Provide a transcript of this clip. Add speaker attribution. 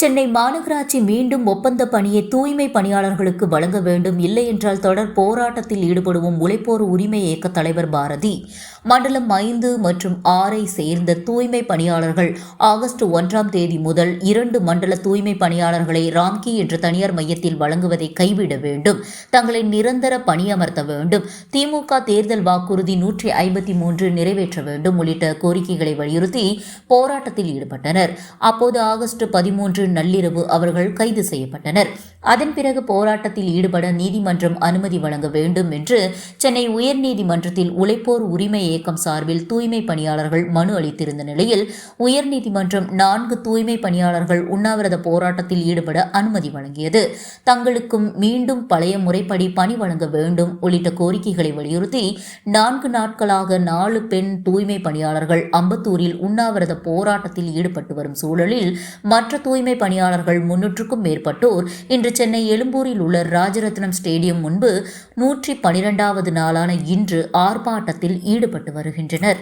Speaker 1: சென்னை மாநகராட்சி மீண்டும் ஒப்பந்த பணியை தூய்மை பணியாளர்களுக்கு வழங்க வேண்டும், இல்லையென்றால் தொடர் போராட்டத்தில் ஈடுபடுவோம் உழைப்போர் உரிமை இயக்க தலைவர் பாரதி. மண்டலம் 5 மற்றும் 6ஐ சேர்ந்த தூய்மை பணியாளர்கள் ஆகஸ்ட் 1ஆம் தேதி முதல் 2 மண்டல தூய்மை பணியாளர்களை ராம்கி என்ற தனியார் மையத்தில் வழங்குவதை கைவிட வேண்டும், தங்களை நிரந்தர பணியமர்த்த வேண்டும், திமுக தேர்தல் வாக்குறுதி 153 நிறைவேற்ற வேண்டும் உள்ளிட்ட கோரிக்கைகளை வலியுறுத்தி போராட்டத்தில் ஈடுபட்டனர். அப்போது ஆகஸ்ட் 13 நள்ளிரவு அவர்கள் கைது செய்யப்பட்டனர். அதன் பிறகு போராட்டத்தில் ஈடுபட நீதிமன்றம் அனுமதி வழங்க வேண்டும் என்று சென்னை உயர்நீதிமன்றத்தில் உழைப்போர் உரிமை இயக்கம் சார்பில் தூய்மை பணியாளர்கள் மனு அளித்திருந்த நிலையில் உயர்நீதிமன்றம் 4 தூய்மை பணியாளர்கள் உண்ணாவிரத போராட்டத்தில் ஈடுபட அனுமதி வழங்கியது. தங்களுக்கும் மீண்டும் பழைய முறைப்படி பணி வழங்க வேண்டும் உள்ளிட்ட கோரிக்கைகளை வலியுறுத்தி 4 நாட்களாக 4 பெண் தூய்மை பணியாளர்கள் அம்பத்தூரில் உண்ணாவிரத போராட்டத்தில் ஈடுபட்டு வரும் சூழலில் மற்ற தூய்மை பணியாளர்கள் 300க்கும் மேற்பட்டோர் இன்று சென்னை எழும்பூரில் உள்ள ராஜரத்னம் ஸ்டேடியம் முன்பு 112வது நாளான இன்று ஆர்ப்பாட்டத்தில் ஈடுபட்டு வருகின்றனர்.